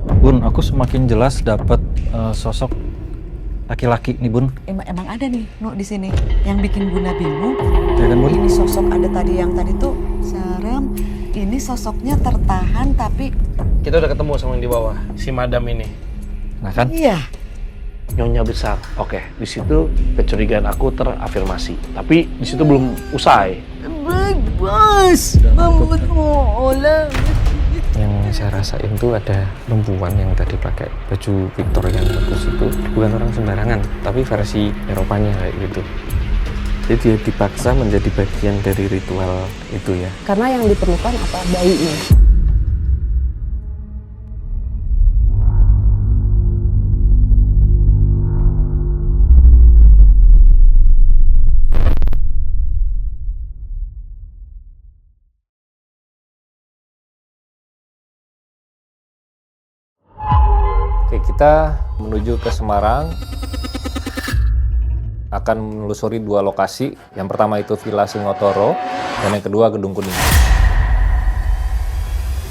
Bun, aku semakin jelas dapat sosok laki-laki nih Bun. Emang ada nih, Nu, di sini yang bikin Bunda bingung. Ya kan Bun? Ini sosok ada tadi yang tadi tuh serem. Ini sosoknya tertahan tapi Kita udah ketemu sama yang di bawah, si madam ini. Nah kan? iya. Nyonya besar. Oke, di situ kecurigaan aku terafirmasi. Tapi di situ belum usai. Bos, olah. Yang saya rasain tuh ada perempuan yang tadi pakai baju Victor yang bagus itu bukan orang sembarangan, tapi versi Eropanya kayak gitu. Jadi dia dipaksa menjadi bagian dari ritual itu ya. Karena yang diperlukan apa? Bayinya. Oke, kita menuju ke Semarang. Akan menelusuri 2 lokasi. Yang pertama itu Villa Singotoro dan yang kedua Gedung Kuning.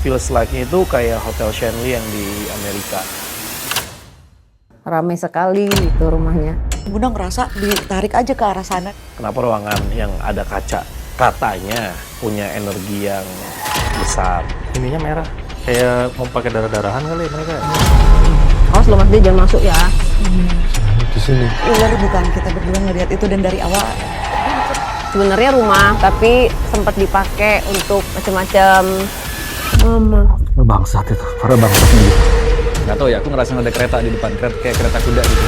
Feels like-nya itu kayak Hotel Shanley yang di Amerika. Ramai sekali itu rumahnya. Bunda ngerasa ditarik aja ke arah sana. Kenapa ruangan yang ada kaca katanya punya energi yang besar? Ininya merah. Kayak mau pakai darah-darahan kali mereka. Awas lo Mas, dia jangan masuk ya. Di sini. Ular bukan, kita berdua ngeliat itu dan dari awal. Sebenarnya rumah, tapi sempat dipakai untuk macam-macam. Mama. Bangsat itu, para bangsat gitu. Nggak tahu ya, aku ngerasain ada kereta di depan, kayak kereta kuda gitu.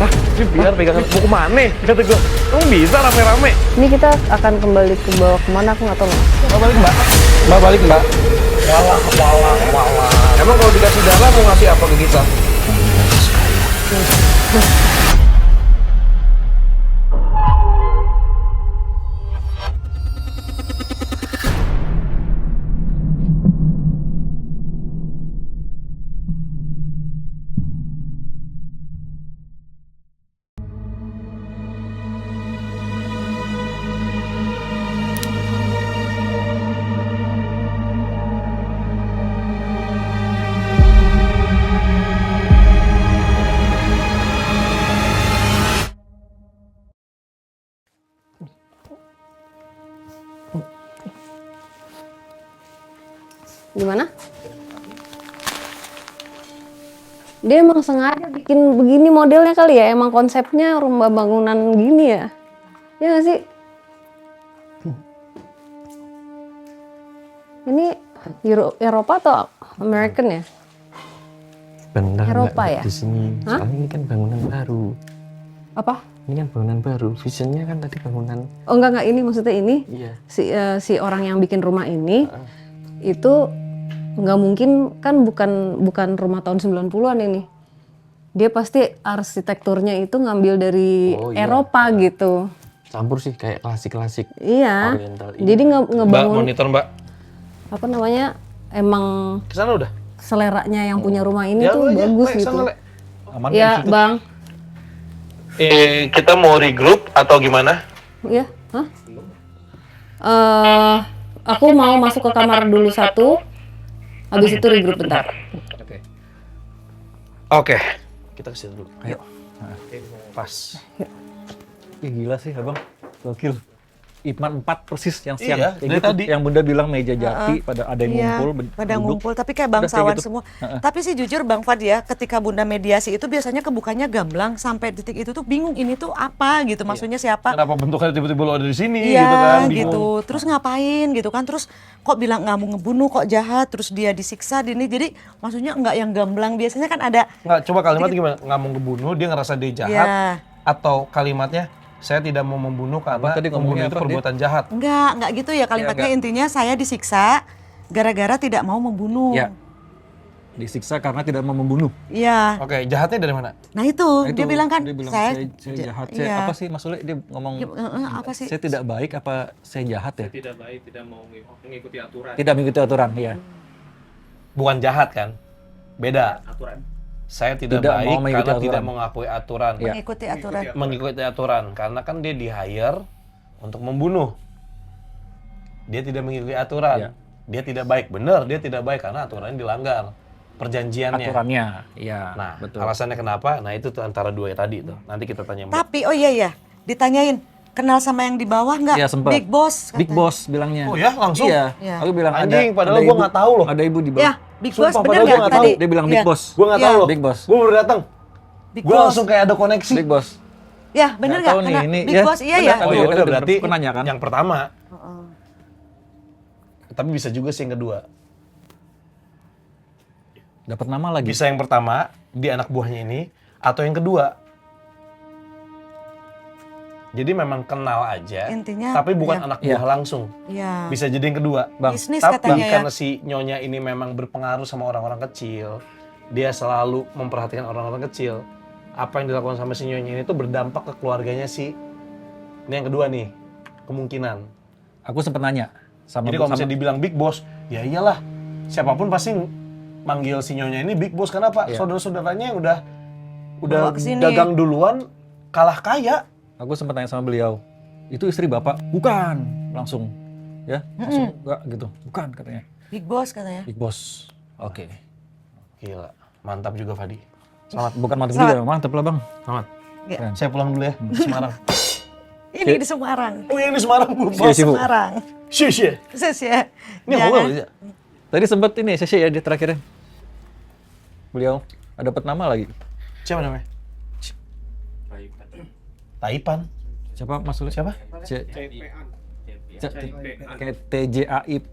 Hah? Ini biar pegangan mau kemana? Kata gue, kamu bisa rame-rame. Ini kita akan kembali ke bawah kemana aku nggak tahu Mas. Mbak balik mbak. Mbak balik mbak. Walah. Emang kalau dikasih darah mau ngasih apa ke kita? Gimana? Dia emang sengaja bikin begini modelnya kali ya, emang konsepnya rumah bangunan gini ya. Ya nggak sih? Ini Eropa atau American ya? Benar Eropa nggak ya? di sini. Hah? Soalnya ini kan bangunan baru. Apa? Ini kan bangunan baru. Visionnya kan tadi bangunan. Oh enggak, ini maksudnya ini Iya. si orang yang bikin rumah ini itu nggak mungkin kan bukan rumah tahun 90-an ini. Dia pasti arsitekturnya itu ngambil dari Oh, iya. Eropa gitu. Campur sih kayak klasik-klasik. Iya. Oriental. Jadi Mbak ngebangun monitor mbak. apa namanya? Emang Kesana udah. seleranya yang punya rumah ini Ya, tuh lu aja, bagus Le, gitu. sana, Le. Aman Ya, kan situ? Bang. Kita mau regroup atau gimana? Iya, hah? Aku mau masuk ke kamar dulu satu. Habis itu regroup bentar. Oke. Oke. Kita ke situ dulu. Ayo. Pas. Ih, gila sih abang. Gokil. Ipman 4 persis yang siang. Iya, Kayak dari gitu. tadi. Yang Bunda bilang meja jati, pada ada yang Iya, ngumpul. pada duduk. ngumpul, tapi kayak Udah bangsawan kayak gitu. semua. Tapi sih jujur Bang Fad ya, ketika Bunda mediasi itu biasanya kebukanya gamblang sampai detik itu tuh bingung ini tuh apa gitu, maksudnya siapa? Kenapa bentuknya tiba-tiba lo ada di sini Iya gitu kan? Bingung. gitu, terus ngapain gitu kan, terus kok bilang nggak mau ngebunuh, kok jahat, terus dia disiksa, jadi maksudnya nggak yang gamblang, biasanya kan ada. Nggak, coba kalimat gimana? Nggak mau ngebunuh, dia ngerasa dia jahat. Iya. Atau kalimatnya, saya tidak mau membunuh karena tadi membunuh ngomongnya itu apa, perbuatan jahat. Nggak gitu ya kalimatnya, nggak. intinya saya disiksa gara-gara tidak mau membunuh. Ya. Disiksa karena tidak mau membunuh. Iya. Oke, jahatnya dari mana? Nah itu, Nah, dia bilang kan, dia bilang, saya saya jahat. iya. Saya, apa sih maksudnya dia ngomong Apa sih? saya tidak baik apa saya jahat ya? Tidak baik, tidak mau mengikuti aturan. Tidak mengikuti aturan, ya. Bukan jahat kan? Beda. Aturan. Saya tidak, Tidak baik mau mengikuti karena aturan. tidak mengakui aturan. Iya. Mengikuti aturan. Mengikuti aturan karena kan dia di-hire untuk membunuh. Dia tidak mengikuti aturan. Iya. Dia tidak baik. Benar, dia tidak baik karena aturannya dilanggar. perjanjiannya. aturannya. Iya, Nah, betul. alasannya kenapa? Nah, itu tuh antara dua yang tadi tuh. Nanti kita tanya Mbak. Tapi oh iya, ditanyain kenal sama yang di bawah nggak? Iya, sempet. Big Boss. Big katanya. Boss bilangnya. Oh ya, langsung? Iya. Iya. Aku bilang Anjing, padahal ada gua ibu- nggak tahu loh. Ada ibu di bawah. Ya, Big Sumpah, Boss bener padahal gua nggak nggak tadi? tahu. Dia bilang Iya. Big Boss. Gue nggak Iya. tahu loh. Big Boss. Gue baru datang. Big Gue Boss. langsung kayak ada koneksi. Big Boss. Ya, bener Nggak nggak? tahu nih, Kenal ini Big ya. Boss, iya Bener, ya. aku Oh ya juga udah dengar. berarti Aku nanya kan. yang pertama. Tapi bisa juga sih yang kedua. Dapat nama lagi. Bisa yang pertama di anak buahnya ini atau yang kedua. Jadi memang kenal aja, Intinya, tapi bukan iya. anak buah langsung. Iya. Bisa jadi yang kedua. Bang, Bisnis Tapi katanya ya. karena si nyonya ini memang berpengaruh sama orang-orang kecil, dia selalu memperhatikan orang-orang kecil. Apa yang dilakukan sama si nyonya ini tuh berdampak ke keluarganya si. Ini yang kedua nih, kemungkinan. Aku sempat nanya sama Jadi kalau misalnya dibilang big boss, ya iyalah. Siapapun pasti manggil si nyonya ini big boss. Kenapa? Iya. Saudara-saudaranya yang udah Bawa kesini. dagang duluan, kalah kaya. aku sempat tanya sama beliau, itu istri bapak? Bukan, langsung, ya, langsung enggak gitu, bukan katanya. Big Boss katanya. Big Boss, oke. Gila, mantap juga Fadi. Selamat, bukan mantap Selamat. juga, mantap lah bang. Selamat. Ya. Keren. Saya pulang dulu ya, ke Semarang. Ini di Semarang. Oh ini di Semarang, Bu. Iya sih, Bu. Semarang. Shush ya. Sis ya. Ini Jangan. apa ya? Tadi sempat ini sesi ya di terakhirnya. Beliau ada dapat nama lagi. Siapa namanya? Taipan. Siapa Mas Sule? Siapa? Kayak TJAIP,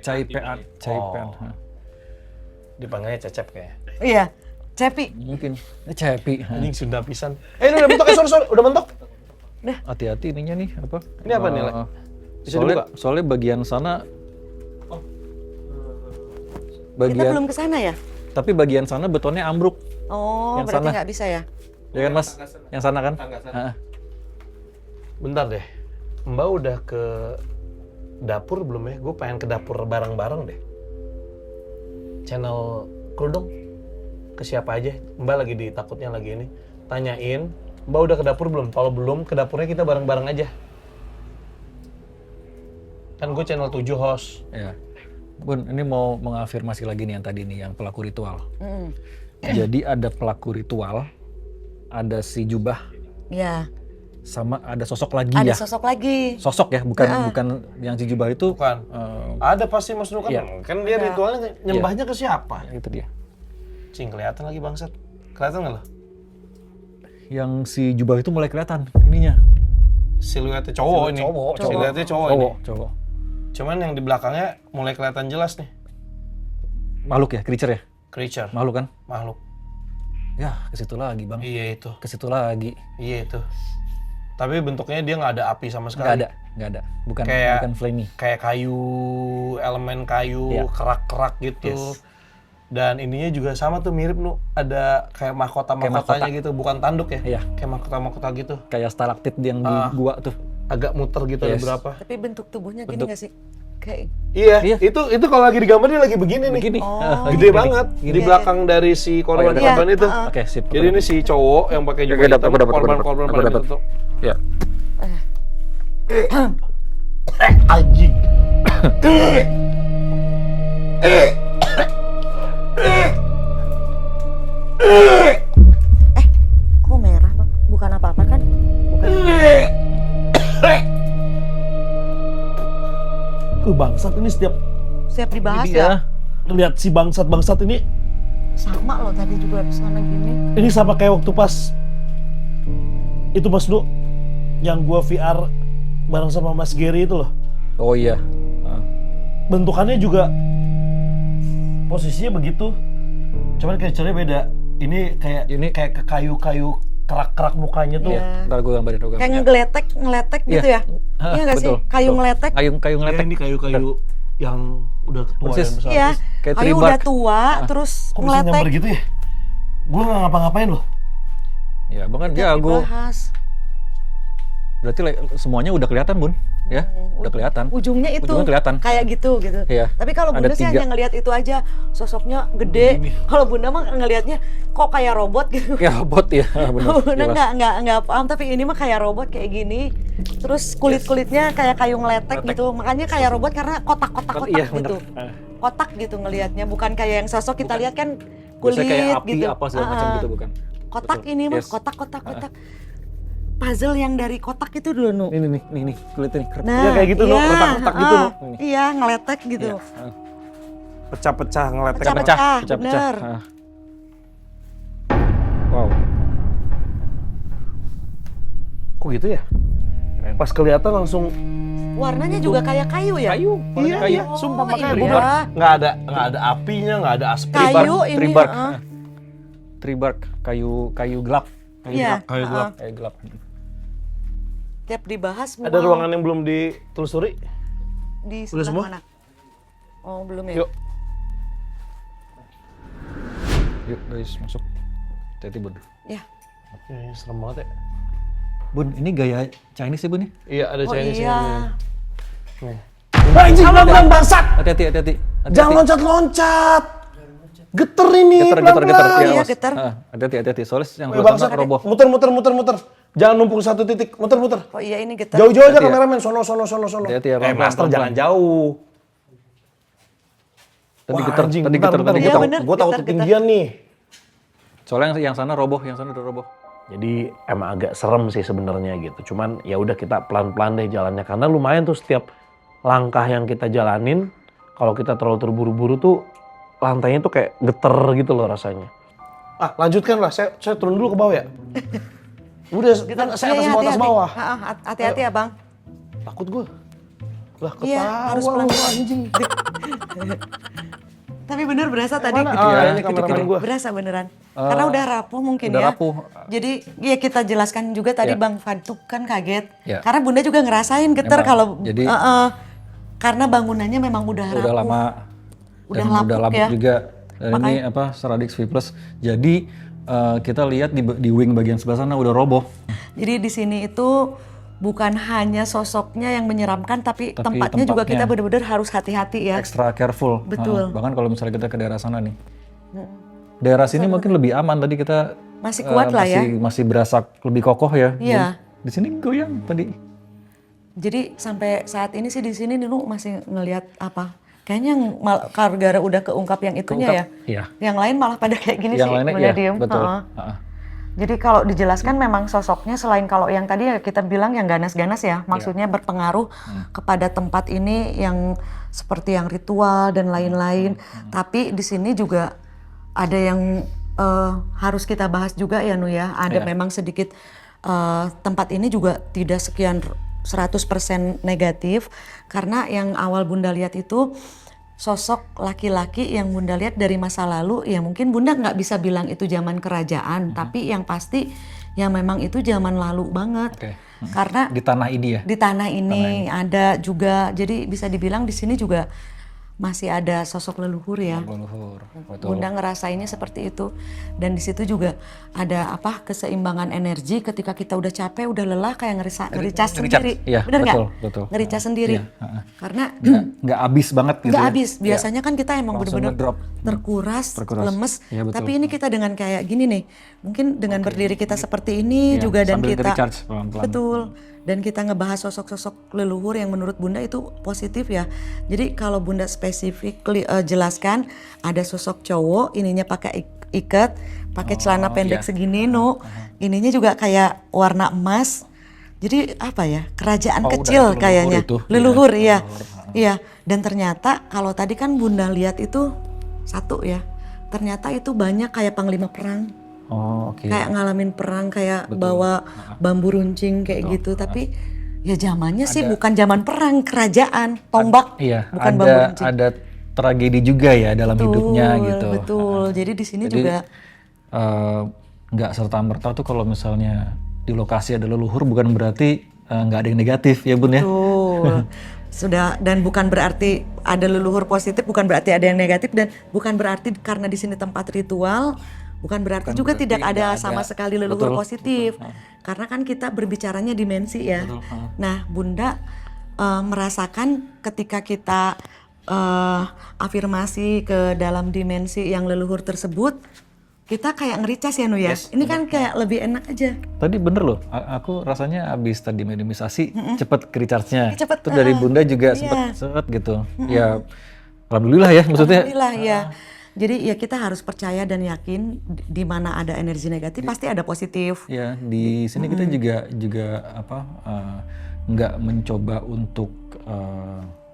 CIPan, CIPan. Oh. Dipanggilnya Cecep kayaknya. Iya. Cepi. Mungkin Cepi. Anjing Sunda pisan. Ini udah mentok, sorry, udah mentok. Hati-hati ininya nih apa? Ini apa nih, Le? Bisa Soalnya bagian sana Kita bagian belum ke sana ya? tapi bagian sana betonnya ambruk. Oh, Yang berarti sana. nggak bisa ya? Ya kan Mas? Yang sana kan? Heeh. Bentar deh. Mbak udah ke dapur belum ya? Gue pengen ke dapur bareng-bareng deh. Channel Kerudung. Ke siapa aja? Mbak lagi takutnya lagi ini. Tanyain, Mbak udah ke dapur belum? Kalau belum, ke dapurnya kita bareng-bareng aja. Kan gue channel 7 host. Ya. Bun, ini mau mengafirmasi lagi nih yang tadi nih, yang pelaku ritual. Mm. Jadi ada pelaku ritual, ada si jubah, Ya. sama ada sosok lagi Ada ya. sosok lagi. Sosok ya, bukan yang si jubah itu. Bukan. Ada pasti Mas Nukan. Iya. Kan dia ritualnya nyembahnya ke siapa? Itu dia. Cing, kelihatan lagi bangsat. Kelihatan nggak lo? Yang si jubah itu mulai kelihatan ininya. Siluetnya cowok ini. Siluetnya cowok ini. Cowok. Cuman yang di belakangnya mulai kelihatan jelas nih. Makhluk ya, creature ya? Creature. Makhluk kan? Makhluk. Ya, ke situ lagi bang. Iya itu. Ke situ lagi. Iya itu. Tapi bentuknya dia nggak ada api sama sekali. Nggak ada. Bukan Kayak- bukan flamey. Kayak kayu, elemen kayu, Iya. kerak-kerak gitu. Yes. Dan ininya juga sama tuh mirip Nu. Ada kayak mahkota-mahkotanya mahkota. gitu. Bukan tanduk ya? Iya. Kayak mahkota-mahkota gitu. Kayak stalaktit yang di gua tuh. Agak muter gitu ada Yes. berapa. Tapi bentuk tubuhnya gini nggak sih? Kayak Iya, Iya. itu kalau lagi digambar dia lagi begini nih. Begini. Oh. Gede banget di belakang dari si korban-korban Iya, itu. Oke, sip. Jadi ini si cowok yang pakai juga hitam, korban-korban pada itu. Ya. Anjing. kok merah bang? Bukan apa-apa kan? Bukan. Bangsat ini setiap Siap dibahas Iya. ya? lihat si bangsat ini Sama loh tadi juga di sana gini. ini sama kayak waktu pas itu Mas Du yang gua VR bareng sama Mas Gary itu loh. Oh iya. Ah. Bentukannya juga posisinya begitu. Cuman creature-nya beda. Ini kayak ke kayu-kayu kerak-kerak mukanya tuh. Iya. Ntar gue gambarin. Kayak ngeletek Iya. gitu ya? Iya nggak sih? Betul, Kayu betul. ngeletek. Kayu Ya, ngeletek. ini kayu-kayu yang udah tua Persis. dan besar. Iya. Kayak Kayu tree udah bark. tua, terus Kok bisa nyamper ngeletek. gitu ya? Gue nggak ngapa-ngapain loh. Ya, bang kan Nggak jago. dibahas. Berarti semuanya udah kelihatan bun, ya? Udah kelihatan. Ujungnya itu Ujungnya kelihatan. kayak gitu. Iya. Tapi kalau Ada Bunda sih 3. hanya ngelihat itu aja, sosoknya gede. Kalau Bunda mah ngelihatnya kok kayak robot gitu. Ya robot ya, benar. Bunda jelas. nggak paham, tapi ini mah kayak robot kayak gini. Terus kulit-kulitnya kayak kayu ngeletek gitu. Makanya kayak robot karena kotak-kotak Iya, gitu. benar. kotak gitu ngelihatnya, bukan kayak yang sosok kita lihat kan kulit Biasanya kayak api gitu. apa segala macam gitu bukan? Kotak Betul. ini mah, Yes. kotak. Puzzle yang dari kotak itu dulu Nu. Nih, kulitnya nih. Nah, Ya, kayak gitu, Nu. iya, Retak-retak gitu, Nu. Iya, ngeletek gitu. Iya. Pecah-pecah ngeletek. Pecah-pecah, Pecah-pecah. bener. Wow. Kok gitu ya? Pas kelihatan langsung Warnanya juga kayak kayu ya? Kayu. iya, Kayu. iya, sumpah makanya iya. gue bilang nggak ada apinya, nggak ada asap. Kayu ini, Tree bark. heeh. Tree bark, kayu gelap. Iya, Kayu gelap. Kayu gelap. tiap dibahas Ada wow. ruangan yang belum ditelusuri? Di Udah sebelah semua? mana? Oh, belum ya? Yuk. Yuk, guys, masuk. Hati-hati, Bun. Ya. Ya, serem banget ya. Bun, ini gaya Chinese ya, Bun ya? Iya, ada Oh Chinese iya. Nih. Anjing, pelan-pelan bangsat! Hati-hati. Jangan loncat-loncat! Geter ini, Geter. pelan-pelan. Iya, awas. geter. Hati-hati. Soalnya yang Woi, sebelah bangsat, sana roboh. muter. Jangan numpuk satu titik, muter. Oh iya, ini getar. Jauh-jauh aja Hati-hati ya. kameramen, sono. Hati-hati ya, pelan-pelan, Master jangan jauh. Tadi Wah, geter, anjing, tadi bentar, geter, bentar. tadi Iya, geter. bener. Gue takut Getar. ketinggian nih. Soalnya yang sana roboh, yang sana udah roboh. Jadi emang agak serem sih sebenarnya gitu. Cuman ya udah kita pelan-pelan deh jalannya karena lumayan tuh setiap langkah yang kita jalanin kalau kita terlalu terburu-buru tuh lantainya tuh kayak geter gitu loh rasanya. Ah, lanjutkan lah. Saya turun dulu ke bawah ya. Udah, kan saya atas Iya, bawah, atas hati-hati. bawah. Hati-hati ya, Bang. Takut gue. Lah Iya, ketawa harus lu pelan-pelan. anjing. Tapi bener berasa tadi. Mana? Gitu Ah, ya. ini kameramen gue. Berasa beneran. Karena udah rapuh mungkin udah ya. rapuh. Jadi ya kita jelaskan juga tadi Ya. Bang Faduk kan kaget. Ya. Karena Bunda juga ngerasain getar Memang. kalau Jadi- karena bangunannya memang udah rapuh. Udah lama. Udah dan lapuk udah lapuk ya. juga. Dan ini apa, Ceradix V+. Jadi kita lihat di wing bagian sebelah sana udah roboh. Jadi di sini itu bukan hanya sosoknya yang menyeramkan, tapi tempatnya juga tempatnya. kita benar-benar harus hati-hati ya. Extra careful. Betul. Bahkan kalau misalnya kita ke daerah sana nih. Daerah sini mungkin lebih aman, tadi kita Masih kuat lah ya. masih berasa lebih kokoh ya. Iya. Di sini goyang tadi. Jadi sampai saat ini sih di sini Nunu masih ngelihat apa? Kayaknya yang gara-gara udah keungkap yang itunya ya. Iya. Yang lain malah pada kayak gini Yang sih. lainnya Bunda iya, diem. betul. Heeh. Heeh. Jadi kalau dijelaskan memang sosoknya selain kalau yang tadi ya kita bilang yang ganas-ganas ya, maksudnya berpengaruh kepada tempat ini yang seperti yang ritual dan lain-lain. Tapi di sini juga ada yang harus kita bahas juga ya Nu ya. Ada memang sedikit tempat ini juga tidak sekian 100% negatif karena yang awal Bunda lihat itu sosok laki-laki yang Bunda lihat dari masa lalu, ya mungkin Bunda nggak bisa bilang itu zaman kerajaan, tapi yang pasti ya memang itu zaman lalu banget. Oke. Karena Di tanah ini ya. di tanah ini ada juga, jadi bisa dibilang di sini juga masih ada sosok leluhur ya. Leluhur. Betul. Bunda ngerasainnya seperti itu. Dan di situ juga ada apa keseimbangan energi ketika kita udah capek, udah lelah kayak ngericas Ngericas, sendiri. iya, Bener nggak? betul. Ngericas sendiri. Iya, heeh. Karena Nggak habis banget gitu nggak ya. habis. Biasanya kan kita emang Langsung bener-bener ngedrop. terkuras, Terkuras. lemes. Iya, betul. Tapi ini kita dengan kayak gini nih. Mungkin dengan berdiri kita seperti ini Iya, juga dan sambil kita nge-recharge pelan-pelan. betul. Dan kita ngebahas sosok-sosok leluhur yang menurut Bunda itu positif ya. Jadi kalau Bunda spesifik jelaskan ada sosok cowok, ininya pakai ikat, pakai celana pendek iya. segini, No. Ininya juga kayak warna emas. Jadi apa ya? Kerajaan Oh, kecil udah, kayaknya. leluhur itu. Leluhur, Iya, iya. leluhur. Iya. Dan ternyata kalau tadi kan Bunda lihat itu satu ya. Ternyata itu banyak kayak panglima perang. Oh, oke. Kayak ngalamin perang, kayak bawa bambu runcing kayak gitu. Tapi ya zamannya sih bukan zaman perang, kerajaan, tombak, Iya, bukan bambu runcing. ada tragedi juga ya dalam hidupnya gitu. Betul. Jadi di sini Jadi, juga nggak serta-merta tuh kalau misalnya di lokasi ada leluhur bukan berarti nggak ada yang negatif ya Bun ya. betul. Sudah, dan bukan berarti ada leluhur positif, bukan berarti ada yang negatif, dan bukan berarti karena di sini tempat ritual, bukan berarti juga tidak ada sama sekali leluhur Betul, positif. Karena kan kita berbicaranya dimensi ya. Nah, Bunda merasakan ketika kita afirmasi ke dalam dimensi yang leluhur tersebut, kita kayak ngericas ya Nu ya. Ini kan kayak lebih enak aja. Tadi bener loh, aku rasanya abis tadi mediumisasi cepet ke recharge-nya. Cepet, Terus dari Bunda juga iya. sempet gitu. Ya Alhamdulillah ya maksudnya. Alhamdulillah ya. Jadi ya kita harus percaya dan yakin di mana ada energi negatif pasti ada positif. Ya di sini kita juga apa nggak mencoba untuk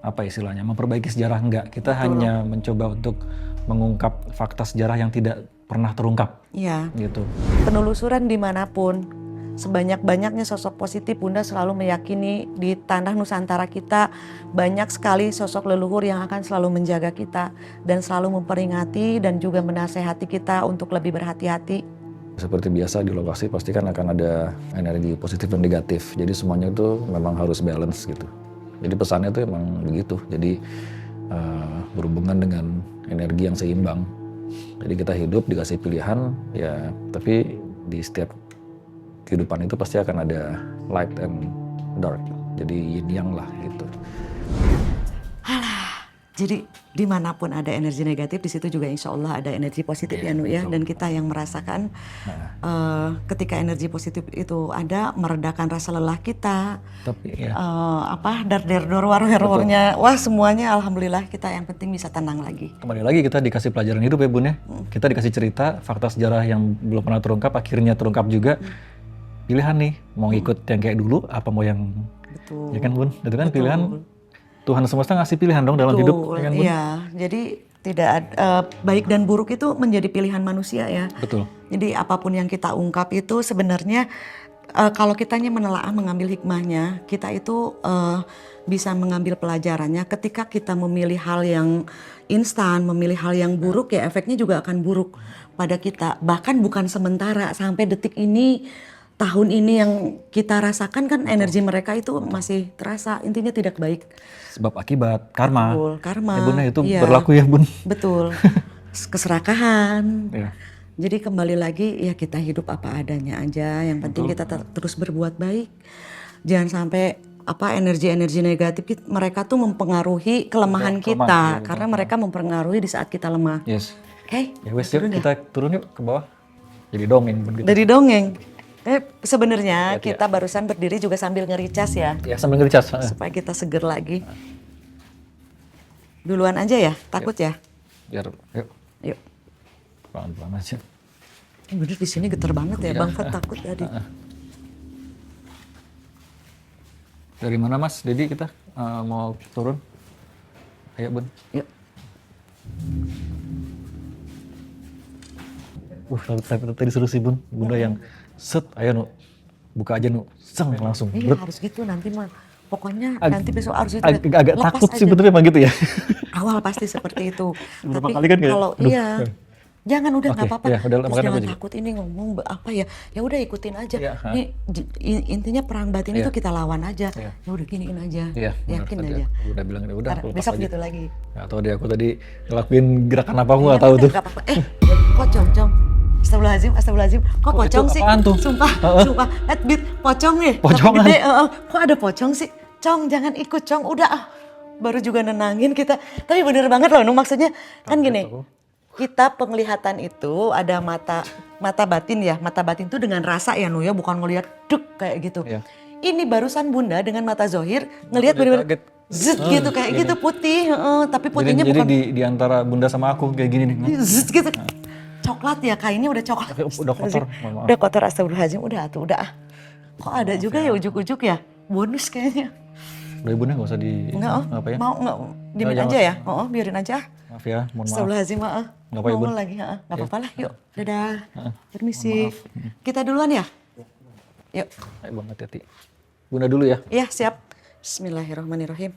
apa istilahnya memperbaiki sejarah, enggak. Kita hanya mencoba untuk mengungkap fakta sejarah yang tidak pernah terungkap. Iya. Gitu. Penelusuran dimanapun, sebanyak-banyaknya sosok positif, Bunda selalu meyakini di tanah Nusantara kita banyak sekali sosok leluhur yang akan selalu menjaga kita dan selalu memperingati dan juga menasehati kita untuk lebih berhati-hati. Seperti biasa di lokasi pasti kan akan ada energi positif dan negatif. Jadi semuanya itu memang harus balance gitu. Jadi pesannya itu emang begitu. Jadi berhubungan dengan energi yang seimbang. Jadi kita hidup dikasih pilihan ya, tapi di setiap kehidupan itu pasti akan ada light and dark. Jadi yin yang lah gitu. Jadi dimanapun ada energi negatif, di situ juga insya Allah ada energi positif ya Nu ya. Dan kita yang merasakan ketika energi positif itu ada, meredakan rasa lelah kita. Tapi ya Dar-der-dor war-war-warnya. Wah semuanya alhamdulillah kita yang penting bisa tenang lagi. kembali lagi kita dikasih pelajaran hidup ya Bun ya. Kita dikasih cerita, fakta sejarah yang belum pernah terungkap, akhirnya terungkap juga. Pilihan nih, mau ikut yang kayak dulu, apa mau yang... Betul. Ya kan Bun? Itu kan pilihan, Tuhan semesta ngasih pilihan dong dalam hidup. Ya kan Bun? Iya, jadi tidak baik dan buruk itu menjadi pilihan manusia ya. Betul. Jadi apapun yang kita ungkap itu sebenarnya kalau kitanya menelaah mengambil hikmahnya, kita itu bisa mengambil pelajarannya. Ketika kita memilih hal yang instan, memilih hal yang buruk ya efeknya juga akan buruk pada kita. Bahkan bukan sementara, sampai detik ini, tahun ini yang kita rasakan kan energi mereka itu masih terasa, intinya tidak baik. Sebab akibat, karma. Betul, karma. Ya Bun ya, itu Iya. berlaku ya Bun. Betul. Keserakahan. Ya. Jadi kembali lagi ya kita hidup apa adanya aja. Yang penting kita terus berbuat baik. Jangan sampai energi-energi negatif mereka tuh mempengaruhi kelemahan kita. Karena mereka mempengaruhi di saat kita lemah. Yes. Oke. Ya wes yuk, kita turun yuk ke bawah. Jadi dongeng Bun kita. Dari dongeng. Sebenarnya kita barusan berdiri juga sambil ngericas ya. Ya sambil ngericas. Supaya kita seger lagi. Duluan aja ya, takut ya. Biar yuk. Yuk. Pelan-pelan aja. Bener di sini getar banget ya, Bang Fat takut tadi. Dari mana Mas? Dedi kita mau turun? Ayo Bun. Yuk. Tapi tadi seru sih Bun. Bunda yang set, ayo Nu. Buka aja Nu. Seng langsung. Iya harus gitu nanti mah. Pokoknya nanti besok harus itu. Agak lepas takut sih aja. betulnya emang gitu ya. Awal pasti seperti itu. Beberapa Tapi kali kan kayak, kalau aduh. iya, jangan udah nggak Oke, apa-apa. iya, udah, Terus makanya jangan aku juga. takut ini ngomong apa ya. Ya udah ikutin aja. Iya, Nih intinya perang batin Iya. itu kita lawan aja. Iya. Ya udah giniin aja. Iya, Yakin benar. aja. Udah bilang udah Ntar aku lepas besok aja. gitu lagi. Gak tau deh aku tadi ngelakuin gerakan apa aku gak Ya tahu udah, tuh. nggak apa-apa. Kok cong-cong? Astagfirullahaladzim. Kok Kok pocong itu sih? apaan tuh? Sumpah. Lihat Bit, pocong nih. Tapi Pocongan. gede, kok ada pocong sih? Cong, jangan ikut Cong. Udah baru juga nenangin kita. Tapi bener banget loh, Nu, maksudnya kan gini. Kita penglihatan itu ada mata batin ya. Mata batin itu dengan rasa ya Nu ya, bukan ngelihat duk kayak gitu. Iya. Ini barusan Bunda dengan mata zohir ngelihat bener-bener kaget. zet gitu kayak gitu putih. Tapi putihnya Jadi bukan di antara Bunda sama aku kayak gini nih. zet gitu. Coklat ya, kainnya udah coklat. Udah kotor, mohon maaf. Udah kotor, astagfirullahaladzim. Udah tuh, udah. Kok ada juga ya ujuk-ujuk ya? Bonus kayaknya. Udah Bunda gak usah di Enggak, apa ya? mau enggak, diemin jangan. aja ya? Biarin aja. Maaf ya, mohon maaf. Astagfirullahaladzim, Nggak apa-apa, ngomong Bun. lagi, nggak apa-apa lah, yuk. Dadah, permisi. Kita duluan ya? Yuk, Ayo Bang, hati-hati. Bunda dulu ya. iya siap. Bismillahirrahmanirrahim.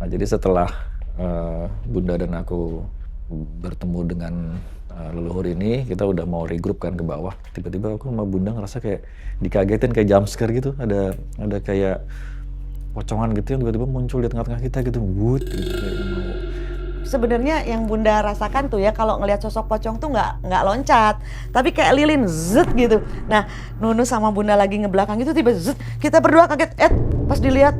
Nah jadi setelah Bunda dan aku bertemu dengan leluhur ini, kita udah mau regroup kan ke bawah. Tiba-tiba aku sama Bunda ngerasa kayak dikagetin, kayak jump scare gitu. Ada kayak pocongan gitu yang tiba-tiba muncul di tengah-tengah kita gitu. Wut gitu kayak mau. Sebenarnya yang Bunda rasakan tuh ya kalau ngelihat sosok pocong tuh nggak loncat, tapi kayak lilin zet gitu. Nah, Nunu sama Bunda lagi ngebelakang gitu tiba zet, kita berdua kaget, pas dilihat,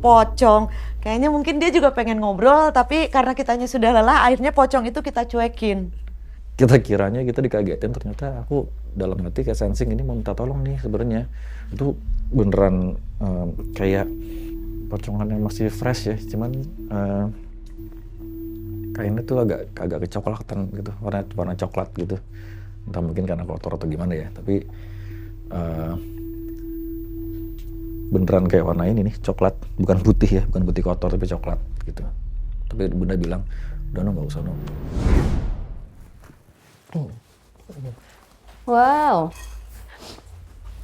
pocong. Kayaknya mungkin dia juga pengen ngobrol, tapi karena kitanya sudah lelah, akhirnya pocong itu kita cuekin. Kita kiranya kita dikagetin, ternyata aku dalam hati kayak sensing ini mau minta tolong nih sebenarnya. Itu beneran kayak pocongan yang masih fresh ya, cuman kainnya tuh agak kecoklatan gitu, warna coklat gitu. Entah mungkin karena kotor atau gimana ya, tapi beneran kayak warna ini nih, coklat, bukan putih ya, bukan putih kotor tapi coklat gitu. Tapi Bunda bilang, udah no, nggak usah no. Wow.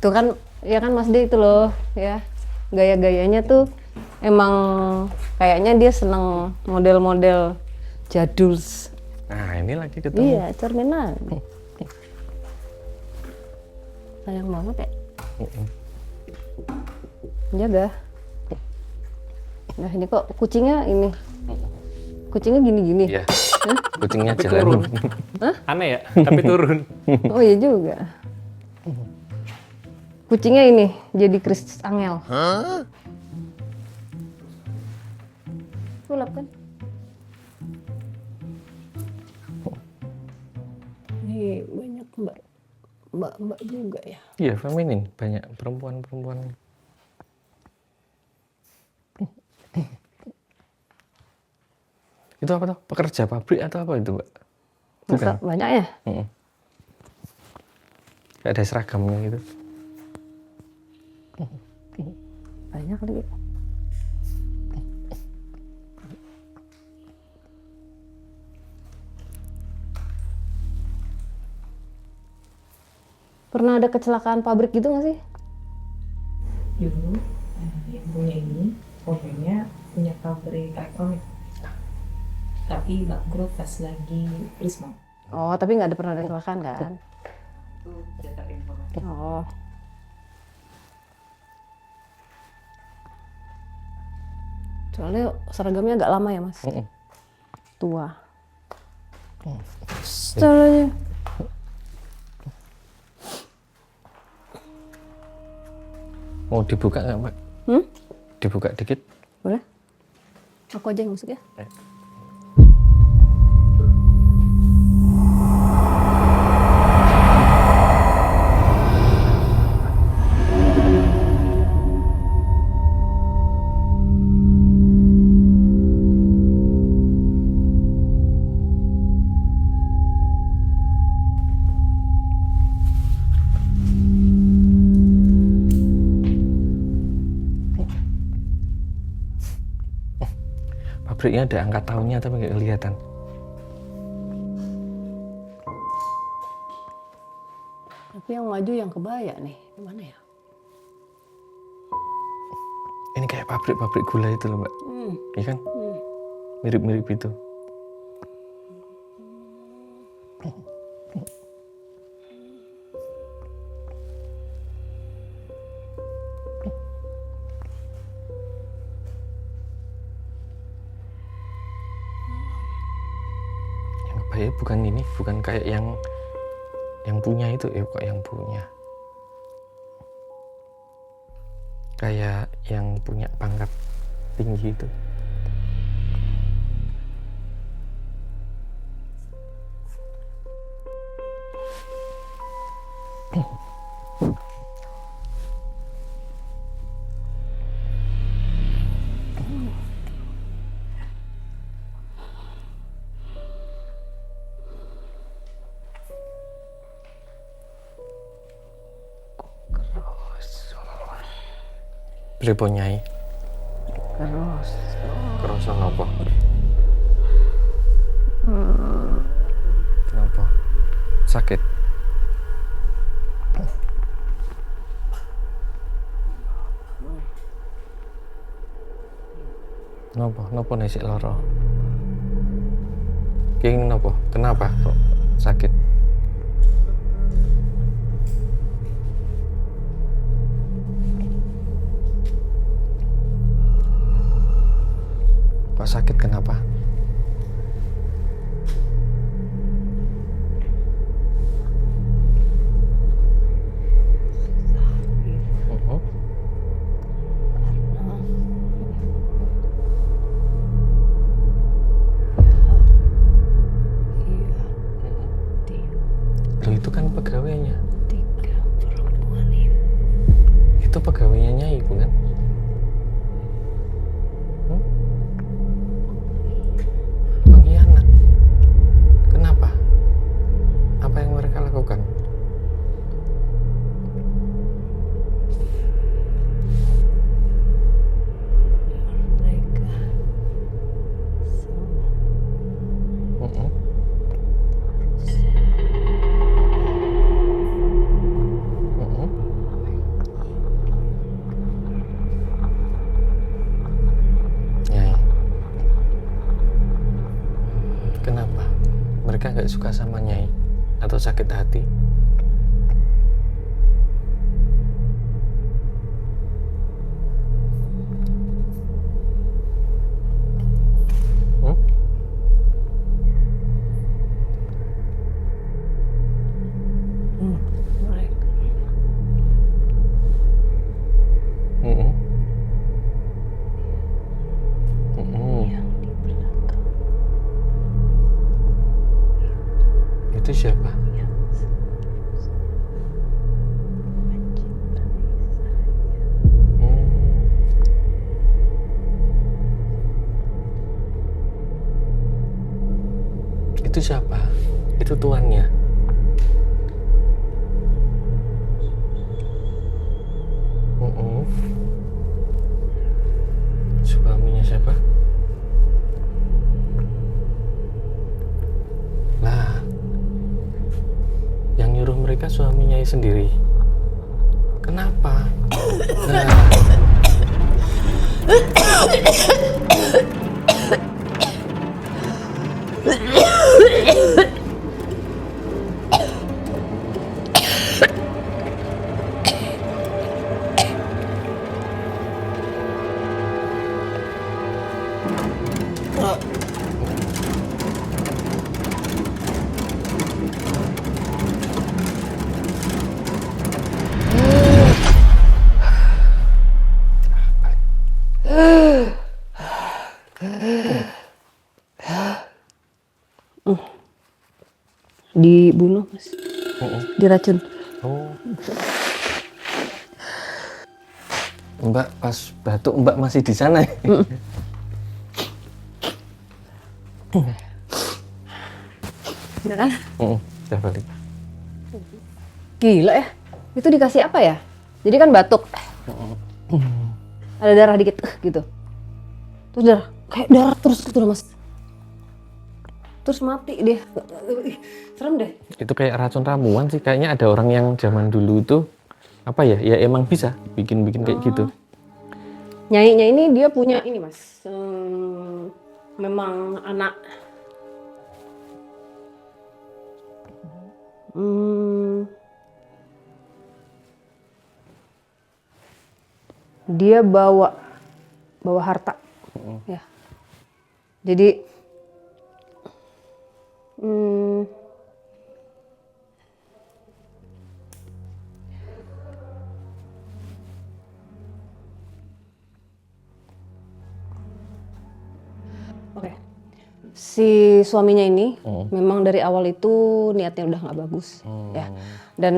Tuh kan, ya kan Mas D itu loh, ya. Gaya-gayanya tuh emang kayaknya dia seneng model-model jadul. Nah, ini lagi ketemu. Iya, cerminan. Sayang banget ya. Jaga. Nah, ini kok kucingnya ini. Kucingnya gini-gini. Iya. Kucingnya jalan. Aneh ya, tapi turun. Oh iya juga. Kucingnya ini jadi Kris Angel. Sulap kan? Ini banyak mbak juga ya. Iya, feminin, banyak perempuan-perempuan. Itu apa tuh? Pekerja pabrik atau apa itu, Mbak? Masa banyak ya? Kayak ada seragamnya gitu. Banyak lagi. Pernah ada kecelakaan pabrik gitu nggak sih? Dulu yang punya ini ownernya punya pabrik elektronik, tapi bangkrut pas lagi Prisma. Oh, tapi nggak ada pernah ada kecelakaan kan? Itu dapat informasi. Oh. Soalnya seragamnya agak lama ya, Mas? Tua. Soalnya. Mau dibuka nggak, Mbak? Dibuka dikit. Boleh? Aku aja yang masuk ya. Pabriknya ada angka tahunnya tapi nggak kelihatan. Tapi yang maju yang kebaya nih, gimana ya? Ini kayak pabrik gula itu loh, Mbak. Iya kan? Mirip-mirip itu. Yang kebaya bukan ini, bukan kayak yang punya itu, kok yang punya. Kayak yang punya pangkat tinggi itu. Berapa nyai? Kerasa apa? Kenapa? Sakit? Kenapa nih sik lara? Kenapa kok sakit? Kok sakit kenapa? Loh, itu kan pegawainya. 3 perempuan ini. Itu pegawainya Nyai bukan? Kenapa? Mereka nggak suka sama Nyai atau sakit hati? Hmm? Mm-mm. Mm-mm. Itu siapa? Itu siapa? Itu tuannya. Suaminya siapa? Lah, yang nyuruh mereka suaminya sendiri. Kenapa? Nah, Dibunuh, Mas. Diracun. oh. Mbak pas batuk Mbak masih di sana ya? Ya kan? Udah balik. Gila ya. Itu dikasih apa ya? Jadi kan batuk. Ada darah dikit gitu. Terus darah, kayak darah terus gitu loh, Mas. Terus mati dia. Ih, serem deh. Itu kayak racun ramuan sih, kayaknya ada orang yang zaman dulu itu apa ya? Ya emang bisa bikin-bikin kayak gitu. Nyainya ini dia punya ini, Mas. Memang anak dia bawa harta. Ya. Jadi oke. Si suaminya ini memang dari awal itu niatnya udah nggak bagus, ya. Dan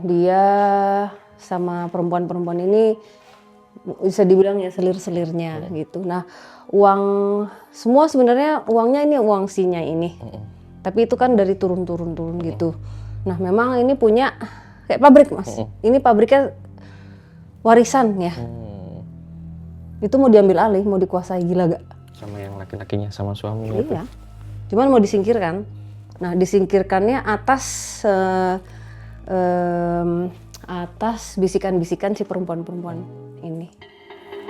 dia sama perempuan-perempuan ini bisa dibilang ya selir-selirnya gitu. Nah, uang semua sebenarnya uangnya ini uang sinya ini. Tapi itu kan dari turun gitu. Nah, memang ini punya kayak pabrik, Mas. Ini pabriknya warisan ya. Itu mau diambil alih, mau dikuasai, gila gak? Sama yang laki-lakinya, sama suaminya. Iya. Cuman mau disingkirkan. Nah, disingkirkannya atas atas bisikan-bisikan si perempuan-perempuan ini.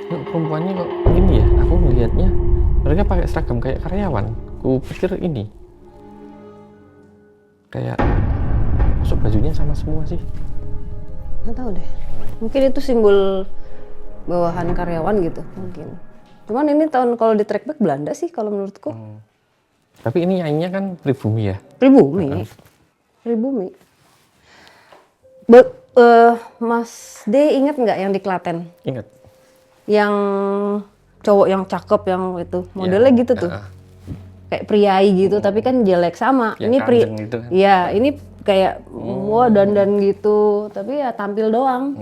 Kok perempuannya kok ini ya? Aku melihatnya mereka pakai seragam kayak karyawan. Ku pikir ini kayak masuk bajunya sama semua sih. Nggak tahu deh. Mungkin itu simbol bawahan karyawan gitu mungkin. Cuman ini tahun kalau di track back Belanda sih kalau menurutku. Tapi ini nyainya kan pribumi ya? Pribumi. Pribumi. Mas D ingat nggak yang di Klaten? Ingat. Yang cowok yang cakep yang itu modelnya Ya, gitu tuh. Kayak priai gitu tapi kan jelek sama. Yang Ini kandeng gitu kan. Iya, ini kayak wah dandan gitu tapi ya tampil doang.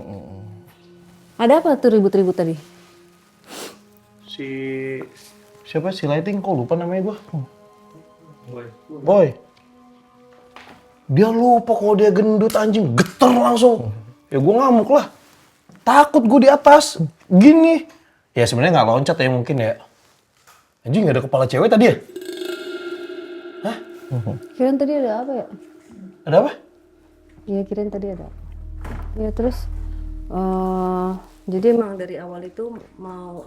Ada apa tuh ribut-ribut tadi? Siapa si Lighting, kok lupa namanya gua. Boy. Dia lupa kalau dia gendut anjing, geter langsung. Ya gua ngamuk lah. Takut gua di atas. Gini. Ya sebenarnya nggak loncat ya mungkin ya. Anjing nggak ada kepala cewek tadi ya? Hah? Kirain tadi ada apa ya? Ada apa? Iya kirain tadi ada. Ya terus jadi emang dari awal itu mau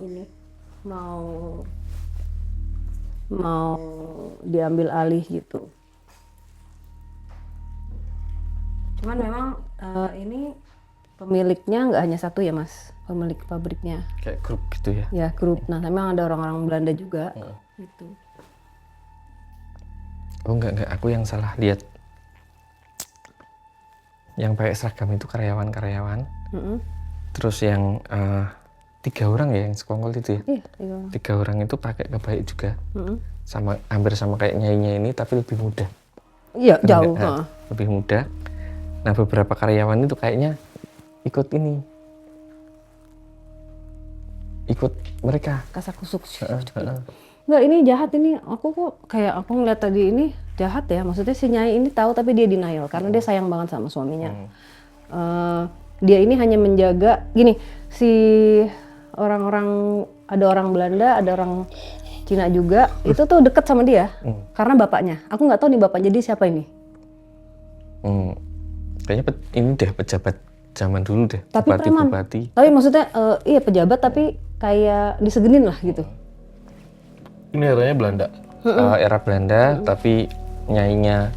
mau diambil alih gitu. Cuman memang ini pemiliknya nggak hanya satu ya Mas, pemilik pabriknya. Kayak grup gitu ya. Ya grup. Nah memang ada orang-orang Belanda juga. Gitu. Oh enggak, aku yang salah lihat. Yang pakai seragam itu karyawan-karyawan. Terus yang 3 orang ya yang sekongkol itu ya. Iya, 3 orang itu pakai kebaik juga. Sama hampir sama kayak nyainya ini tapi lebih muda. Iya Bener jauh. nggak? Lebih muda. Nah beberapa karyawan itu kayaknya ikut ini. Ikut mereka. Kasak kusuk. Enggak, ini jahat ini. Aku kok kayak aku ngeliat tadi ini jahat ya. Maksudnya si Nyai ini tahu tapi dia denial karena dia sayang banget sama suaminya. Dia ini hanya menjaga gini, si orang-orang, ada orang Belanda, ada orang Cina juga, itu tuh deket sama dia karena bapaknya. Aku nggak tahu nih bapaknya dia siapa ini. Kayaknya ini deh pejabat zaman dulu deh. Tapi Bupati. Tapi maksudnya iya pejabat tapi kayak disegenin lah gitu. Ini eranya Belanda. Era Belanda, tapi nyainya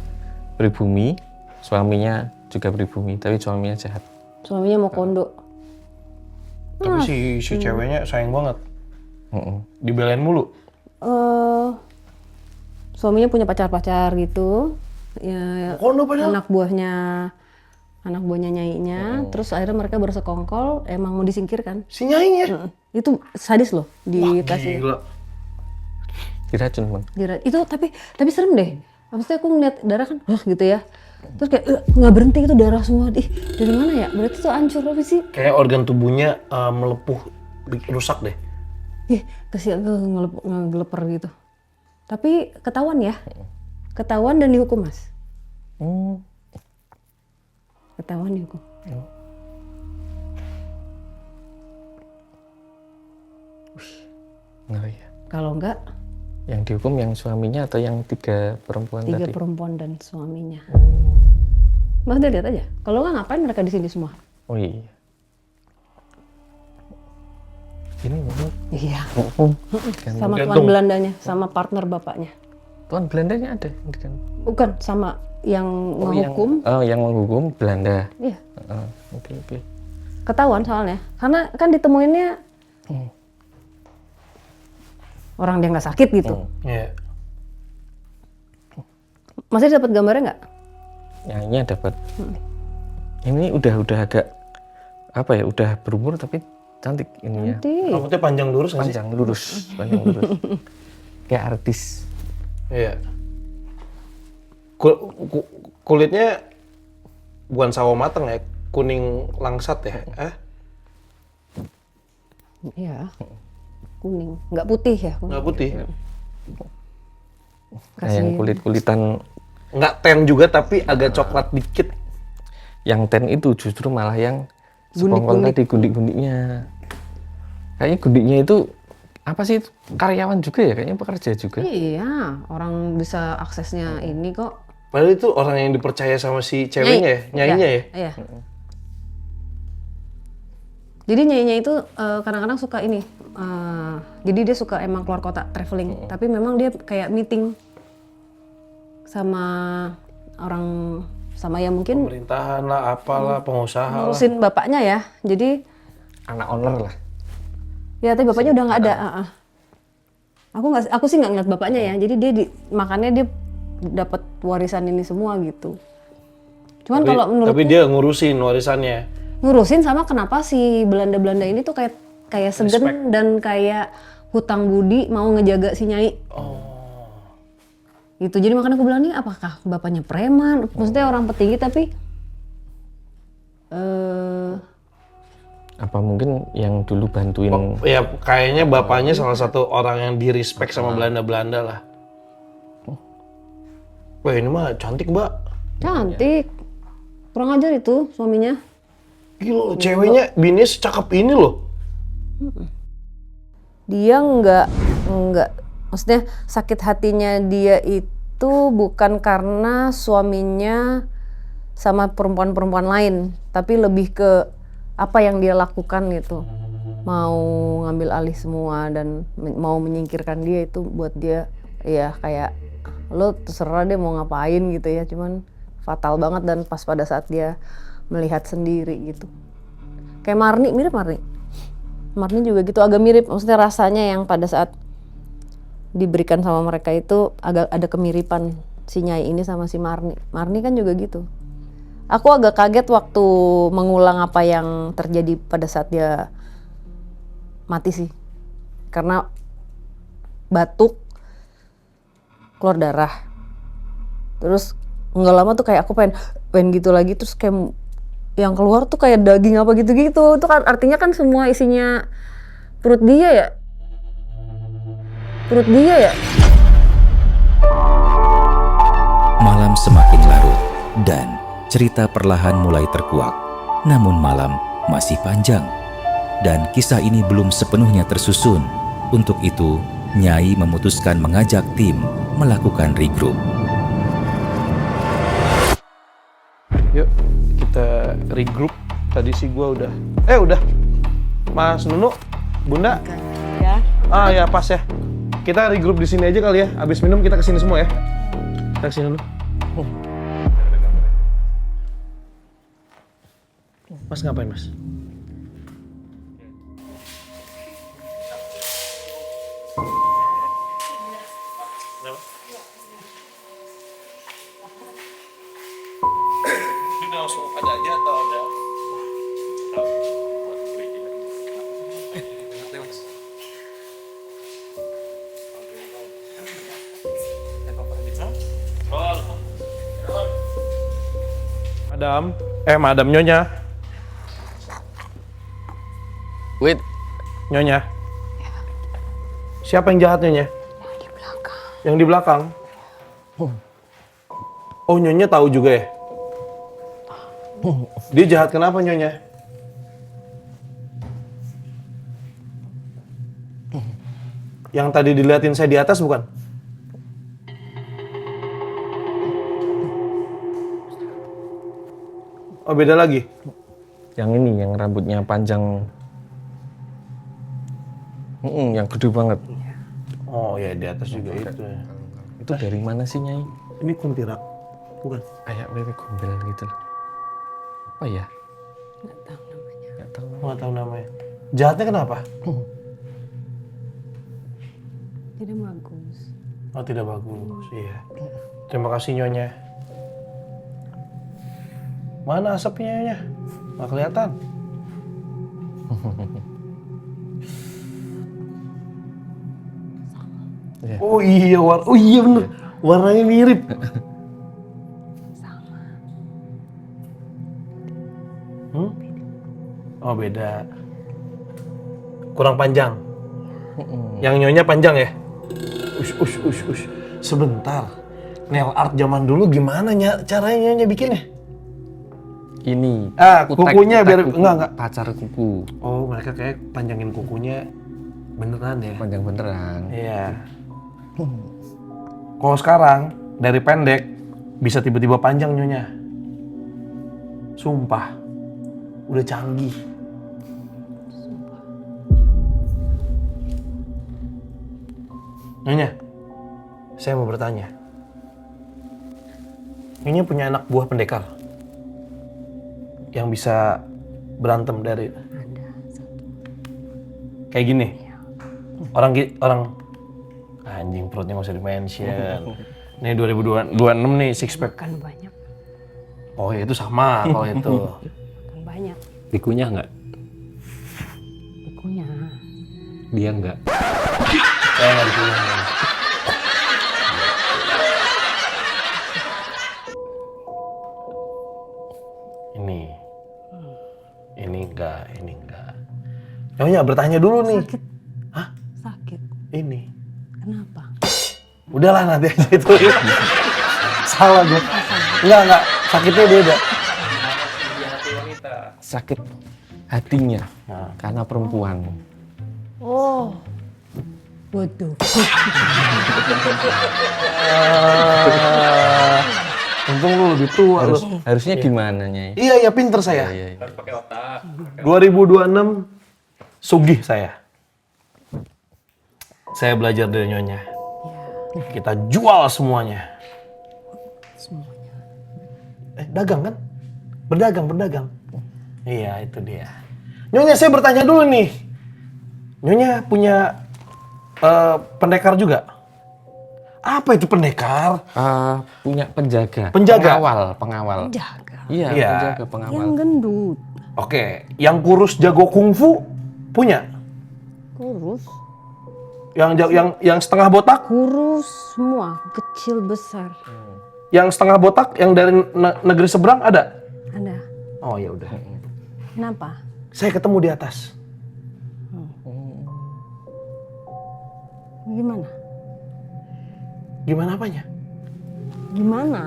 pribumi, suaminya juga pribumi, tapi suaminya jahat. Suaminya mau kondo. Tapi si ceweknya sayang banget. Dibelain mulu. Suaminya punya pacar-pacar gitu. Ya, Kondo padahal. anak buahnya nyainya, terus akhirnya mereka bersekongkol, emang mau disingkirkan. Si nyainya. Itu sadis loh dikasih. Gila. Diracun bang. Itu tapi serem deh. Maksudnya aku ngeliat darah kan, gitu ya. Terus kayak nggak berhenti itu darah semua. Ih, dari mana ya? Berarti tuh hancur apa sih? Kayak organ tubuhnya melepuh, rusak deh. Ih, kasihan tuh ngeleper gitu. Tapi ketahuan ya. Ketahuan dan dihukum, Mas. Ketahuan dihukum. Ngeri ya. Kalau enggak, Yang dihukum yang suaminya atau yang 3 perempuan 3 tadi? perempuan dan suaminya. Mas udah lihat aja. Kalau enggak ngapain mereka di sini semua? Oh iya. Ini memang Iya. kan. Sama tuan Gantung. Belandanya, sama partner bapaknya. Tuan Belandanya ada kan? Bukan, sama yang menghukum. Yang menghukum Belanda. Iya. Oke. Ketahuan soalnya. Karena kan ditemuinnya orang dia nggak sakit gitu. Iya. Masih dapat gambarnya nggak? Nyainya dapat. Ini udah agak apa ya? Udah berumur tapi cantik ininya. Nanti. Rambutnya panjang lurus nggak sih? Panjang lurus. Kayak artis. Iya. Kulitnya bukan sawo mateng ya, kuning langsat ya. Iya. Kuning, nggak putih ya? Nggak putih. Nah, yang kulit-kulitan Nggak ten juga tapi agak coklat dikit. yang ten itu justru malah yang sekongkol tadi gundik-gundiknya. Kayaknya gundiknya itu apa sih? Karyawan juga ya? Kayaknya pekerja juga. Iya, orang bisa aksesnya ini kok. Padahal itu orang yang dipercaya sama si ceweknya ya, nyainya ya. Iya. Jadi nyainya itu kadang-kadang suka ini. Jadi dia suka emang keluar kota traveling. Tapi memang dia kayak meeting sama orang, sama ya mungkin Pemerintahan lah, apalah, pengusaha lah. ngurusin bapaknya ya. Jadi Anak owner lah. ya tapi bapaknya udah nggak ada. Aku sih nggak ngeliat bapaknya ya. Jadi dia makanya dia dapat warisan ini semua gitu. Cuman kalau menurutku Tapi dia ngurusin warisannya. ngurusin sama kenapa si Belanda ini tuh kayak segen dan kayak hutang budi mau ngejaga si Nyai. Gitu. Jadi makanya aku bilang nih apakah bapaknya preman? Maksudnya orang petinggi tapi Apa mungkin yang dulu bantuin Ya kayaknya bapaknya salah satu orang yang di-respect sama Belanda-Belanda lah. Wah ini mah cantik mbak. cantik. Kurang ajar itu suaminya. Gila, ceweknya bininya secakep ini loh. Dia nggak maksudnya sakit hatinya dia itu bukan karena suaminya sama perempuan-perempuan lain, tapi lebih ke apa yang dia lakukan gitu. Mau ngambil alih semua dan mau menyingkirkan dia itu buat dia ya kayak lo terserah deh mau ngapain gitu ya, cuman fatal banget dan pas pada saat dia melihat sendiri gitu. Kayak Marni, mirip Marni. Marni juga gitu, agak mirip, maksudnya rasanya yang pada saat diberikan sama mereka itu agak ada kemiripan si Nyai ini sama si Marni. Marni kan juga gitu. Aku agak kaget waktu mengulang apa yang terjadi pada saat dia mati sih. Karena batuk, keluar darah. Terus nggak lama tuh kayak aku pengen gitu lagi, terus kayak yang keluar tuh kayak daging apa gitu-gitu. Itu kan artinya kan semua isinya perut dia ya. Perut dia ya. Malam semakin larut dan cerita perlahan mulai terkuak. Namun malam masih panjang dan kisah ini belum sepenuhnya tersusun. Untuk itu, Nyai memutuskan mengajak tim melakukan regroup. Yuk kita regroup. Tadi sih gua udah. Udah. Mas Nunu, Bunda. Ya. Ah ya pas ya. Kita regroup di sini aja kali ya. Abis minum kita kesini semua ya. Kita kesini dulu. Mas ngapain mas? Udah langsung ada aja atau ada? Madam Nyonya. Wait, Nyonya. Siapa yang jahat Nyonya? Yang di belakang. Yang di belakang? Oh Nyonya tahu juga ya? Dia jahat kenapa Nyonya? Yang tadi diliatin saya di atas bukan? Oh beda lagi? yang ini, yang rambutnya panjang. Yang gede banget. Oh ya di atas juga itu ya. Itu dari mana sih Nyai? Ini kuntilanak, bukan? Kayak wewe gombel gitu loh. Apa ya? Nggak tahu. Nggak tahu namanya. Jahatnya kenapa? Tidak bagus. Oh tidak bagus, iya. Terima kasih Nyonya. Mana asapnya Nyonya? Nggak kelihatan. Oh iya, bener. Warnanya mirip. Oh beda. Kurang panjang. Yang Nyonya panjang ya? Ush. Sebentar. Nail art zaman dulu gimana caranya Nyonya bikinnya? Ini. Kukunya biar enggak. Pacar kuku. Oh, mereka kayak panjangin kukunya beneran ya? Panjang beneran. Iya. Kalau sekarang dari pendek bisa tiba-tiba panjang Nyonya. Sumpah. Udah canggih. Nyonya, saya mau bertanya. Nyonya punya anak buah pendekar yang bisa berantem dari kayak gini. Orang anjing perutnya nggak usah di-mention. Nih 2026 nih six pack. Kan banyak. Oh ya itu sama kalau itu. Kan banyak. Pikunya nggak? Pikunya. Dia nggak. Saya nggak dipilih. Ini enggak. Nyonya bertanya dulu nih. Sakit. Hah? Sakit. Ini. Kenapa? Udahlah nanti aja itu. Salah gue. Enggak. Sakitnya beda. Sakit hatinya karena perempuan. Oh. Waduh. Untung lu lebih tua lu. Harusnya gimana Nyai? Iya pinter saya. Iya. Harus pakai otak. 2026 sugih saya. Saya belajar dari Nyonya. Kita jual semuanya. Dagang kan? Berdagang. Iya, itu dia. Nyonya, saya bertanya dulu nih. Nyonya punya pendekar juga? Apa itu pendekar? Punya penjaga. Penjaga? Pengawal. Jaga. Iya, Iya. penjaga pengawal. Yang gendut, Oke, yang kurus jago kungfu punya? kurus, Yang setengah botak? kurus semua, kecil besar. Yang setengah botak yang dari negeri seberang ada? Ada. Oh ya udah. Kenapa? Saya ketemu di atas. Gimana? Gimana apanya? Gimana?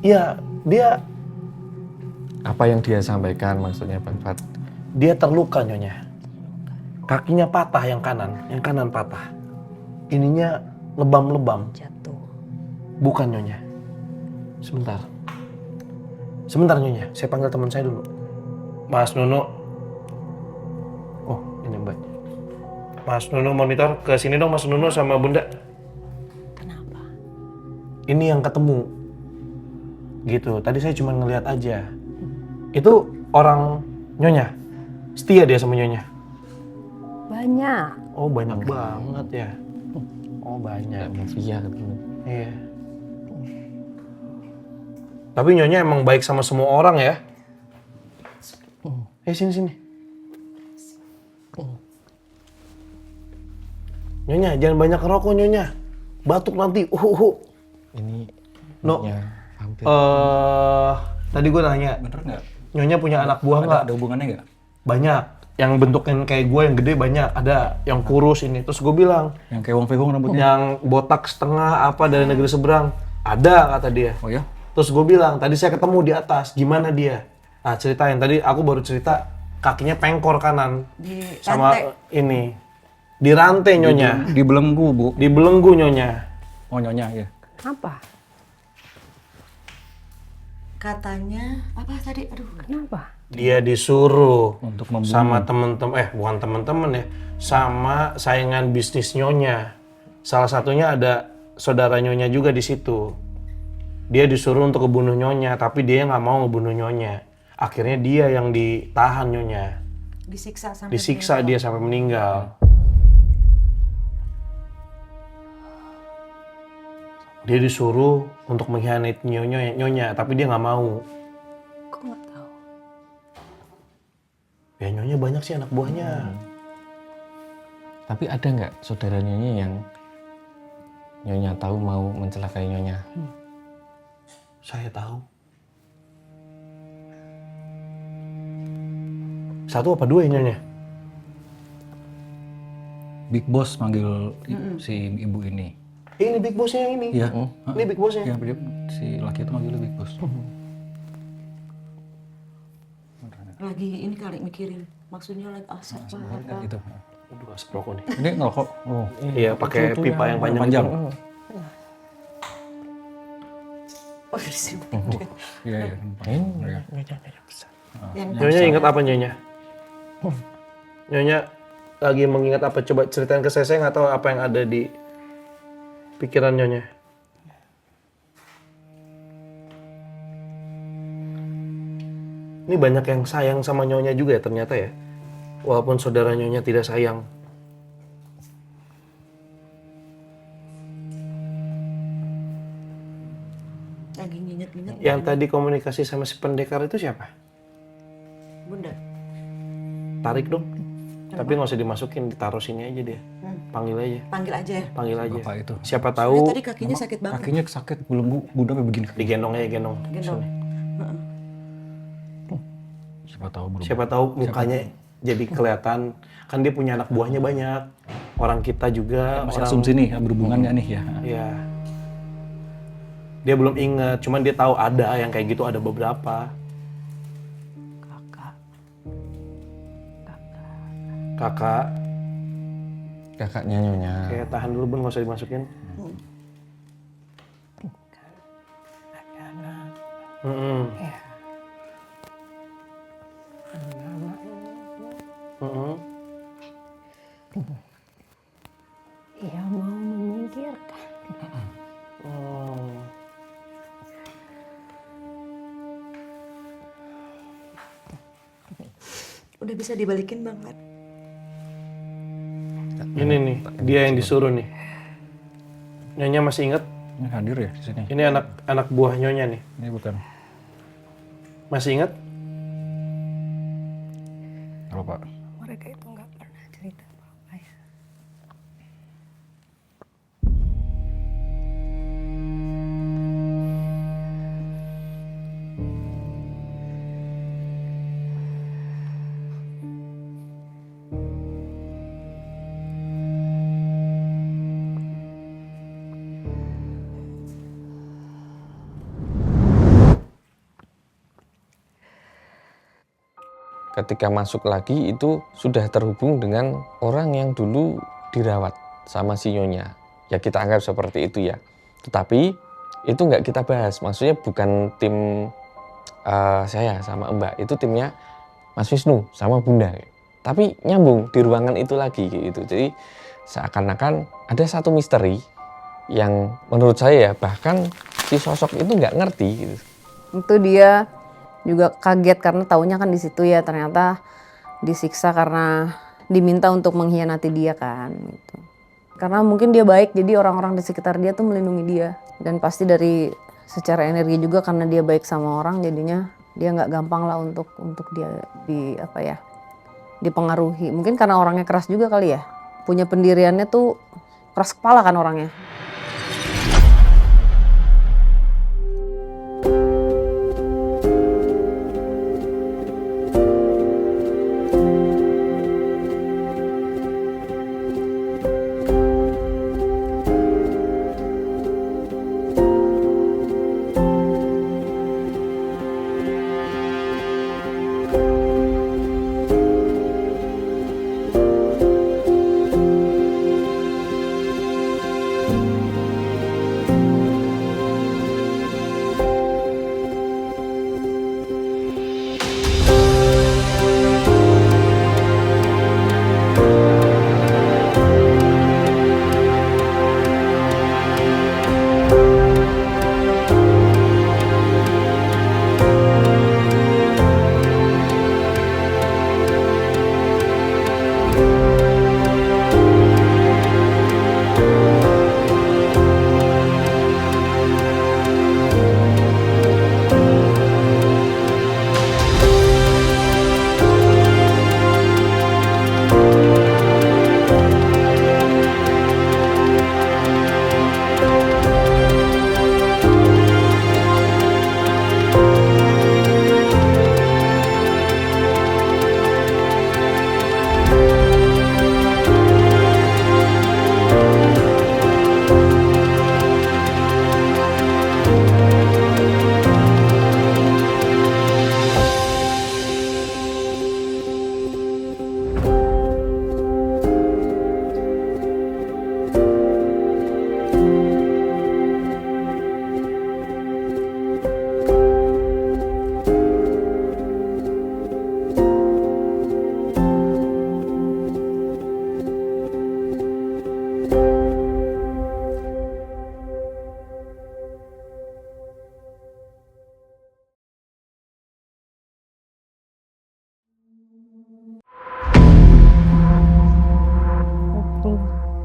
Iya, dia Apa yang dia sampaikan maksudnya Bang Fat? dia terluka Nyonya. Kakinya patah yang kanan patah. Ininya lebam-lebam. Jatuh. Bukan Nyonya. Sebentar Nyonya, saya panggil teman saya dulu. Mas Nunu. Oh, ini Mbak. Mas Nunu monitor ke sini dong Mas Nunu sama Bunda. Kenapa? Ini yang ketemu. Gitu. Tadi saya cuma ngeliat aja. Itu orang Nyonya. Setia dia sama Nyonya. Banyak. Oh, banyak banget ya. Oh, banyak. Mafia gitu. Iya. Tapi Nyonya emang baik sama semua orang ya. Sini. Nyonya, jangan banyak ngerokok Nyonya. Batuk nanti. Ini No. hampir. Tadi gue nanya, Bener nggak? Nyonya punya anak buah nggak? Ada hubungannya nggak? Banyak. Yang bentuknya kayak gue yang gede banyak. Ada yang kurus ini. Terus gue bilang, Yang kayak Wong Fei Hung rambutnya? yang botak setengah apa dari negeri seberang. Ada kata dia. Oh ya? Terus gue bilang, tadi saya ketemu di atas, gimana dia? Nah ceritain, tadi aku baru cerita kakinya pengkor kanan. Di Sama rantai. ini. Di rantai Nyonya. Di belenggu, Bu. Di belenggu Nyonya. Oh, Nyonya, ya. Apa? Katanya apa tadi? Aduh. Kenapa? Dia disuruh Untuk membunuh. sama temen-temen, bukan temen-temen ya, sama saingan bisnis Nyonya. Salah satunya ada saudara Nyonya juga di situ. Dia disuruh untuk ngebunuh Nyonya, tapi dia nggak mau ngebunuh Nyonya. Akhirnya dia yang ditahan Nyonya. Disiksa sampai Disiksa dia sampai meninggal. Dia disuruh untuk mengkhianati Nyonya, tapi dia nggak mau. Kok nggak tahu? Ya Nyonya banyak sih anak buahnya. Tapi ada nggak saudara Nyonya yang Nyonya tahu mau mencelakai Nyonya? Saya tahu. Satu apa dua ya Nyonya? Big Boss manggil si ibu ini. Ini big bossnya yang ini. Iya. Ini big bossnya. Yang dia, si laki itu manggilnya Big Boss. lagi ini kali mikirin. Maksudnya lagi asap apa? Gitu. Aduh, asap rokok nih. Ini ngerokok. Oh. Iya, pakai pipa yang panjang. itu. Oh, di sini. Iya, iya. Iya. Yang Nyonya ingat apa Nyonya? Nyonya lagi mengingat apa? Coba ceritain ke saya nggak tahu apa yang ada di pikiran Nyonya. Ini banyak yang sayang sama Nyonya juga ya ternyata ya. Walaupun saudara Nyonya tidak sayang. lagi nginget-nginget. Yang tadi komunikasi sama si pendekar itu siapa? Bunda. Tarik dong. Tapi nggak usah dimasukin, ditaruh sini aja dia. Panggil aja. Panggil aja ya. Panggil aja. Bapak itu. Siapa Soalnya tahu tadi kakinya sakit banget. Kakinya sakit, belenggu, bunda sampai begini. digendong aja gendong. Gendong. Siapa tahu berubah. Siapa tahu mukanya jadi kelihatan, kan dia punya anak buahnya banyak. Orang kita juga Masih orang asumsi nih, berhubungan nggak nih ya? ya. Dia belum inget, cuman dia tahu ada yang kayak gitu, ada beberapa. Kakak, Kakaknya Nyonya. kayak tahan dulu Bun, nggak usah dimasukin. Mm-mm. Mm-mm. Ia mau menyingkirkan. Udah bisa dibalikin Bang Pat? Ini nih, dia yang disuruh nih. Nyonya masih ingat? Ini hadir ya di sini. Ini anak buah Nyonya nih. Ini bukan. Masih ingat? Apa Pak? Mereka itu nggak pernah cerita apa-apa ya. Ketika masuk lagi itu sudah terhubung dengan orang yang dulu dirawat sama si Nyonya. Ya kita anggap seperti itu ya. Tetapi itu nggak kita bahas. Maksudnya bukan tim saya sama Mbak. Itu timnya Mas Wisnu sama Bunda. Tapi nyambung di ruangan itu lagi gitu. Jadi seakan-akan ada satu misteri yang menurut saya ya bahkan si sosok itu nggak ngerti gitu. Itu dia juga kaget karena taunya kan di situ ya, ternyata disiksa karena diminta untuk mengkhianati dia kan gitu. Karena mungkin dia baik, jadi orang-orang di sekitar dia tuh melindungi dia, dan pasti dari secara energi juga karena dia baik sama orang, jadinya dia nggak gampang lah untuk dia dipengaruhi. Mungkin karena orangnya keras juga kali ya, punya pendiriannya tuh keras kepala kan orangnya.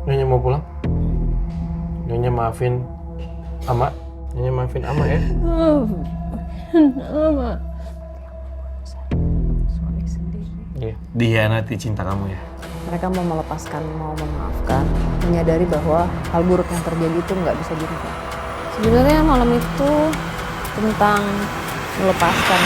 Nyonya mau pulang? Nyonya maafin Ama. Nyonya maafin Ama ya. Iya. Dihianati cinta kamu ya. Mereka mau melepaskan, mau memaafkan, menyadari bahwa hal buruk yang terjadi itu nggak bisa dirubah. Sebenarnya malam itu tentang melepaskan.